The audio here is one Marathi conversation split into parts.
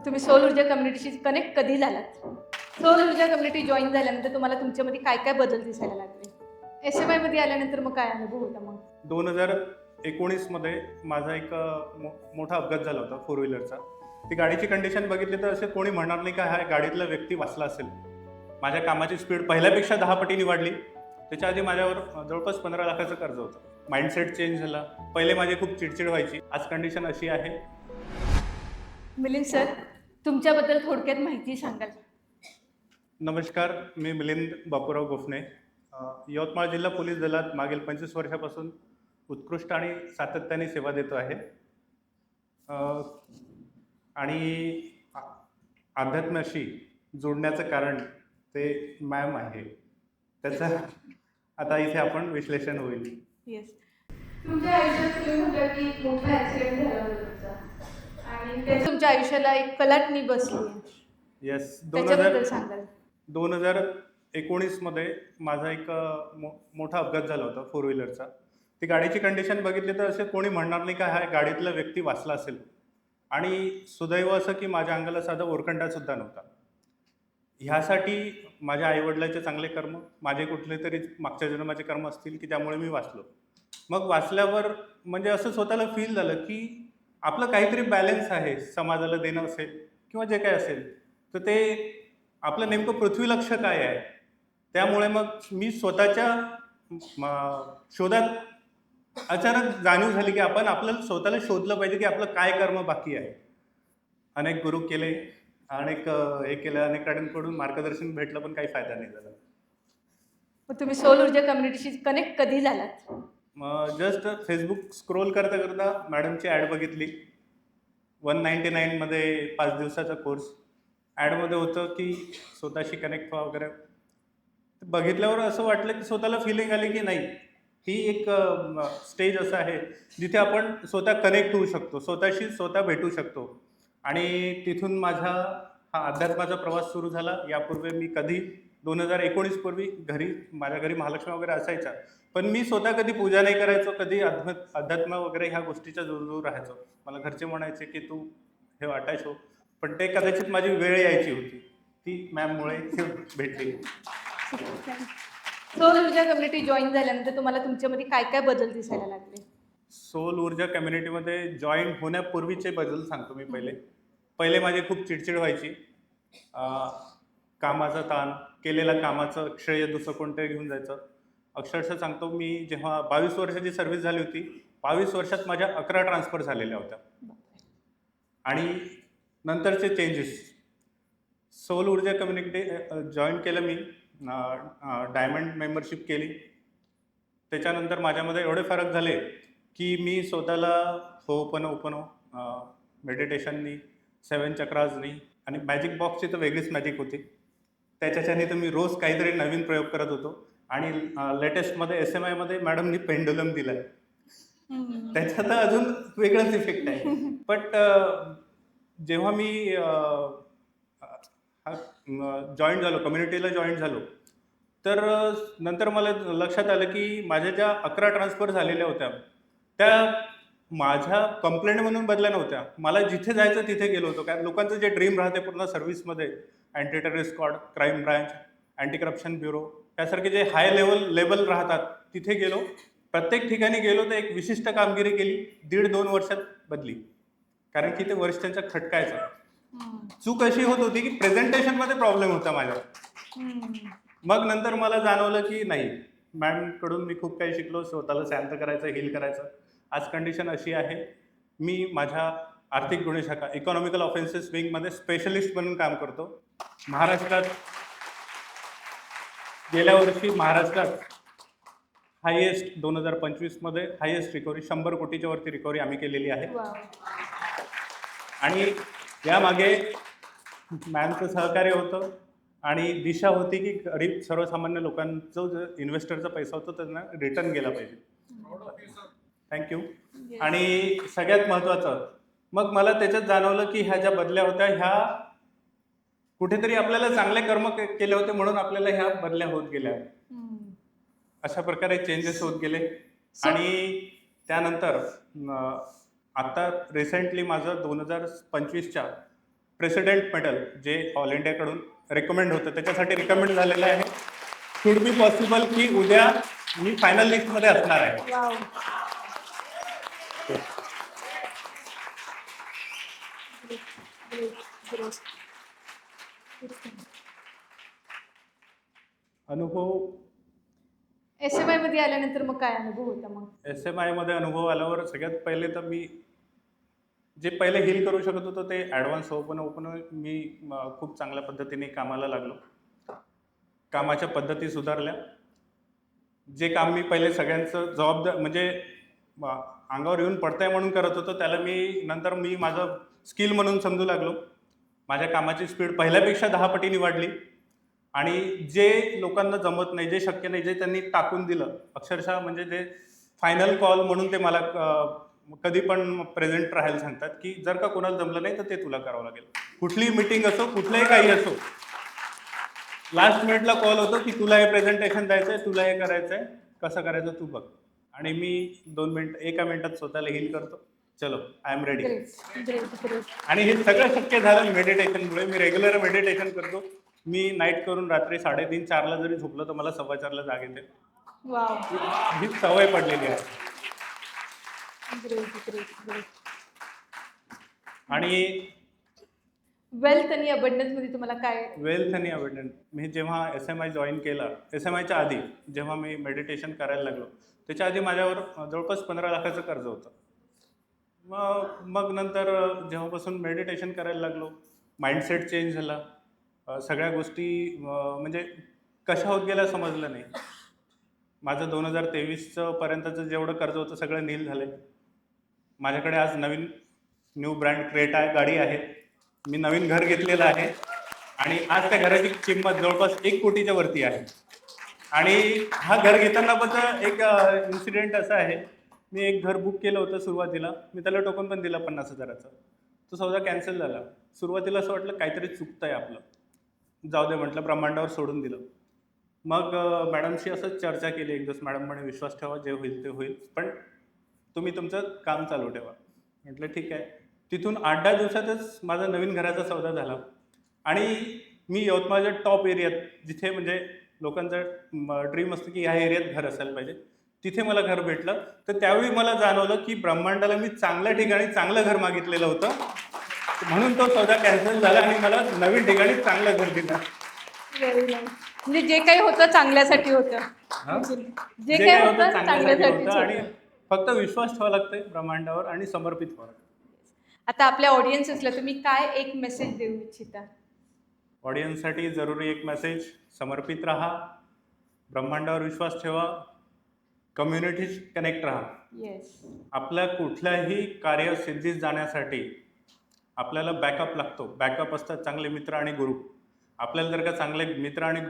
मग तुम्ही सौर ऊर्जा कम्युनिटीशी कनेक्ट कधी झालात? सौर ऊर्जा कम्युनिटी जॉईन झाल्यानंतर तुम्हाला तुमच्यामध्ये काय काय बदल दिसायला लागले? SMI मध्ये आल्यानंतर मग काय अनुभव होता मग? 2019 मध्ये माझा एक मोठा अपघात झाला होता फोर व्हीलरचा. ती गाडीची कंडिशन बघितली तर असे कोणी म्हणणार नाही का हा गाडीतला व्यक्ती वाचला असेल. माझ्या कामाची स्पीड पहिल्यापेक्षा 10 पटीने वाढली. त्याच्या आधी माझ्यावर जवळपास 15 लाखाचं कर्ज होतं. माइंडसेट चेंज झाला. पहिले माझी खूप चिडचिड व्हायची. आज कंडिशन अशी आहे. मिलिंद सर, तुमच्याबद्दल थोडक्यात माहिती सांगाल? नमस्कार, मी मिलिंद बापूराव गोफणे. यवतमाळ जिल्हा पोलीस दलात मागील 25 वर्षापासून उत्कृष्ट आणि सातत्याने सेवा देतो आहे. आणि अध्यात्माशी जोडण्याचं कारण ते मॅम आहे. त्याचं आता इथे आपण विश्लेषण होईल. येस. तुमच्या आयुष्यात तुम्ही म्हटलं की मोठा ॲक्सिडेंट झाला होता तुमचा आणि त्यात तुमच्या आयुष्याला एक कलाटणी बसली. येस. त्याच्याबद्दल सांगाल? 2019 मध्ये माझा एक मोठा अपघात झाला होता फोर व्हीलरचा. ती गाडीची कंडिशन बघितली तर असे कोणी म्हणणार नाही का हा गाडीतला व्यक्ती वाचला असेल. आणि सुदैव असं की माझ्या अंगाला साधा ओरखंडासुद्धा नव्हता. ह्यासाठी माझ्या आईवडिलांचे चांगले कर्म, माझे कुठले तरी मागच्या जन्माचे कर्म असतील की त्यामुळे मी वाचलो. मग वाचल्यावर म्हणजे असं स्वतःला फील झालं की आपलं काहीतरी बॅलन्स आहे, समाजाला देणं असेल किंवा जे काय असेल तर ते आपलं नेमकं पृथ्वी लक्ष काय आहे. त्यामुळे मग मी स्वतःच्या शोधात अचानक जाणीव झाली की आपण आपल्याला स्वतःला शोधलं पाहिजे की आपलं काय कर्म बाकी आहे. अनेक गुरु केले, अनेक हे केलं, अनेकांकडून मार्गदर्शन भेटलं, पण काही फायदा नाही झाला. मग तुम्ही सौर ऊर्जा कम्युनिटीशी कनेक्ट कधी झालात? जस्ट फेसबुक स्क्रोल करता करता मॅडमची ॲड बघितली. 199 मध्ये 5 दिवसाचा कोर्स. ॲडमध्ये होतं की स्वतःशी कनेक्ट व्हा वगैरे. बघितल्यावर असं वाटलं की स्वतःला फिलिंग आली की नाही, ही एक स्टेज असं आहे जिथे आपण स्वतः कनेक्ट होऊ शकतो, स्वतःशी स्वतः भेटू शकतो. आणि तिथून माझा हा अध्यात्माचा प्रवास सुरू झाला. यापूर्वी मी कधी 2019 पूर्वी माझ्या घरी महालक्ष्मी वगैरे असायच्या, पण मी स्वतः कधी पूजा नाही करायचो, कधी अध्यात्म वगैरे ह्या गोष्टीच्या दूर राहायचो. मला घरचे म्हणायचे की तू हे वाटायचो, पण ते कदाचित माझी वेळ यायची होती. ती मॅममुळे भेटली. सौर ऊर्जा कम्युनिटी जॉईन झाल्यानंतर तुम्हाला तुमच्यामध्ये काय काय बदल दिसायला लागले? सौर ऊर्जा कम्युनिटीमध्ये जॉईन होण्यापूर्वीचे बदल सांगतो मी. पहिले माझी खूप चिडचिड व्हायची. कामाचा ताण, केलेल्या कामाचं श्रेय दुसरं कोणतरी घेऊन जायचं. अक्षरशः सांगतो, मी जेव्हा 22 वर्षाची सर्व्हिस झाली होती, 22 वर्षात माझ्या 11 ट्रान्सफर झालेल्या होत्या. आणि नंतरचे चेंजेस, सौर ऊर्जा कम्युनिटी जॉईन केलं मी. डायमंड मेंबरशिप केली. त्याच्यानंतर माझ्यामध्ये एवढे फरक झाले की मी स्वतःला होपनो मेडिटेशननी, 7 चक्राजनी आणि मॅजिक बॉक्सची तर वेगळीच मॅजिक होती. त्याच्याने तर मी रोज काहीतरी नवीन प्रयोग करत होतो. आणि लेटेस्टमध्ये SMI मध्ये मॅडमनी पेंडुलम दिलाय. त्याचा तर अजून वेगळाच इफेक्ट आहे. बट जेव्हा मी जॉईन झालो, कम्युनिटीला जॉईन झालो, तर नंतर मला लक्षात आलं की माझ्या ज्या 11 ट्रान्सफर झालेल्या होत्या त्या माझ्या कंप्लेंट म्हणून बदल्या नव्हत्या. मला जिथे जायचं तिथे गेलो होतो. कारण लोकांचं जे ड्रीम राहते पूर्ण सर्व्हिसमध्ये, anti terrorist squad, crime branch, anti corruption bureau, त्यासारखे जे हाय लेवल राहतात तिथे गेलो. प्रत्येक ठिकाणी गेलो तर एक विशिष्ट कामगिरी केली. 1.5-2 वर्षात बदली. कारण की ते वरिष्ठांचा खटकायचा. चूक अशी होत होती की प्रेझेंटेशनमध्ये प्रॉब्लेम होता माझ्या. मग नंतर मला जाणवलं की नाही, मॅमकडून मी खूप काही शिकलो. स्वतःला शांत करायचं, हील करायचं. आज कंडिशन अशी आहे, मी माझ्या आर्थिक गुन्हे शाखा इकॉनॉमिकल ऑफेन्सेस विंगमध्ये स्पेशलिस्ट म्हणून काम करतो. महाराष्ट्रात गेल्या वर्षी हायेस्ट 2025 मध्ये हायेस्ट रिकव्हरी 100 कोटीच्या वरती रिकव्हरी आम्ही केलेली आहे. आणि यामागे मॅमचं सहकार्य होतं आणि दिशा होती की गरीब सर्वसामान्य लोकांचा जो इन्व्हेस्टरचा पैसा होता त्यांना रिटर्न गेला पाहिजे. थँक्यू. आणि सगळ्यात महत्त्वाचं, मग मला त्याच्यात जाणवलं की ह्या ज्या बदल्या होत्या ह्या कुठेतरी आपल्याला चांगले कर्म केले होते म्हणून आपल्याला ह्या बदल्या होत गेल्या. अशा प्रकारे चेंजेस होत गेले. आणि त्यानंतर आता रिसेंटली माझं 2025च्या प्रेसिडेंट मेडल जे ऑल इंडियाकडून रेकमेंड होतं त्याच्यासाठी रिकमेंड झालेलं आहे. शुड बी पॉसिबल की उद्या मी फायनल लिस्टमध्ये असणार आहे. वाव. अनुभव SMI मध्ये आल्यानंतर मग काय अनुभव होता मग? SMI मध्ये अनुभव आल्यावर सगळ्यात पहिले तर मी जे पहिले हील करू शकत होतो ते ॲडव्हान्स ओपन मी खूप चांगल्या पद्धतीने कामाला लागलो. कामाच्या पद्धती सुधारल्या. जे काम मी पहिले सगळ्यांचं जबाबदार म्हणजे अंगावर येऊन पडतंय म्हणून करत होतो त्याला नंतर मी माझं स्किल म्हणून समजू लागलो. माझ्या कामाची स्पीड पहिल्यापेक्षा 10 पटीने वाढली आणि जे लोकांना जमत नाही, जे शक्य नाही, जे त्यांनी टाकून दिलं अक्षरशः म्हणजे ते फायनल कॉल म्हणून ते मला कधी पण प्रेझेंट राहायला सांगतात की जर का कोणाला जमलं नाही तर ते तुला करावं लागेल. कुठलीही मीटिंग असो, कुठलंही काही असो, लास्ट मिनिटला कॉल होतो की तुला हे प्रेझेंटेशन द्यायचं आहे, तुला हे करायचं आहे, कसं करायचं तू बघ. आणि मी 1 मिनिटात स्वतःला हील करतो. चलो आय एम रेडी. ग्रेट. आणि हे सगळं शक्य झालं मेडिटेशनमुळे. मी रेग्युलर मेडिटेशन करतो. मी नाईट करून रात्री 3:30-4ला जरी झोपलं तर मला 4:15ला जाग येते. वाव. ही सवय पडलेली आहे. ग्रेट. आणि वेल्थ आणि अबंडन्स मध्ये तुम्हाला काय? वेल्थ आणि अबंडन्स मी जेव्हा SMI जॉईन केला, SMIच्या आधी जेव्हा मी मेडिटेशन करायला लागलो त्याच्या आधी माझ्यावर जवळपास 15 लाखाचं कर्ज होतं. मग नंतर जेव्हापासून मेडिटेशन करायला लागलो माइंडसेट चेंज झाला. सगळ्या गोष्टी म्हणजे कशा होत गेल्या समजलं नाही. माझं 2023 पर्यंतचं जेवढं कर्ज होतं सगळं नील झालं. माझ्याकडे आज न्यू ब्रँड क्रेटा गाडी आहे. मी नवीन घर घेतलेलं आहे आणि आज त्या घराची किंमत जवळपास 1 कोटीच्या वरती आहे. आणि हा घर घेताना पण एक इन्सिडेंट असा आहे. मी एक घर बुक केलं होतं सुरुवातीला. मी त्याला टोकन पण दिला 50,000चा. तो सौदा कॅन्सल झाला. सुरुवातीला असं वाटलं काहीतरी चुकतंय आपलं. जाऊ दे म्हटलं, ब्रह्मांडावर सोडून दिलं. मग मॅडमशी असंच चर्चा केली एक दिवस. मॅडम म्हणे विश्वास ठेवा, जे होईल ते होईल, पण तुम्ही तुमचं काम चालू ठेवा. म्हटलं ठीक आहे. तिथून 8-10 दिवसातच माझा नवीन घराचा सौदा झाला. आणि मी यवतमाळच्या टॉप एरियात जिथे म्हणजे लोकांचं ड्रीम असतं की ह्या एरियात घर असायला पाहिजे, तिथे मला घर भेटलं. तर त्यावेळी मला जाणवलं की ब्रह्मांडाला मी चांगल्या ठिकाणी चांगलं घर मागितलेलं होतं, म्हणून तो सौदा कॅन्सल झाला आणि मला नवीन ठिकाणी चांगलं घर दिलं. Very nice. म्हणजे जे काही होतं चांगल्यासाठी होतं. जे काही होतं चांगल्यासाठी होतं आणि फक्त विश्वास ठेवावा लागतोय ब्रह्मांडावर आणि समर्पित व्हावं लागतं. आता आपल्या ऑडियन्सेसला तुम्ही काय एक मेसेज देऊ इच्छिता? ऑडियन्ससाठी जरुरी एक मेसेज, समर्पित राहा, ब्रह्मांडावर विश्वास ठेवा, कम्युनिटीशी कनेक्ट राहा. येस. आपल्या कुठल्याही कार्य सिद्धीस जाण्यासाठी आपल्याला बॅकअप लागतो. बॅकअप असतात चांगले मित्र आणि गुरु. आपल्याला जर का चांगले मित्र आणि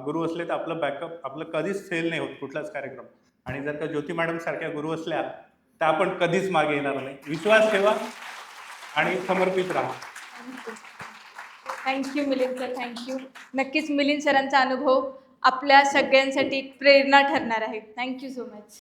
गुरु असले तर आपलं कधीच फेल नाही होत कुठलाच कार्यक्रम. आणि जर का ज्योती मॅडम सारख्या गुरु असल्या तर आपण कधीच मागे येणार नाही. विश्वास ठेवा आणि समर्पित राहा. Thank you Milind sir, thank you. नक्कीच मिलिंद सरांचा अनुभव आपल्या सगळ्यांसाठी एक प्रेरणा ठरणार आहे. Thank you so much.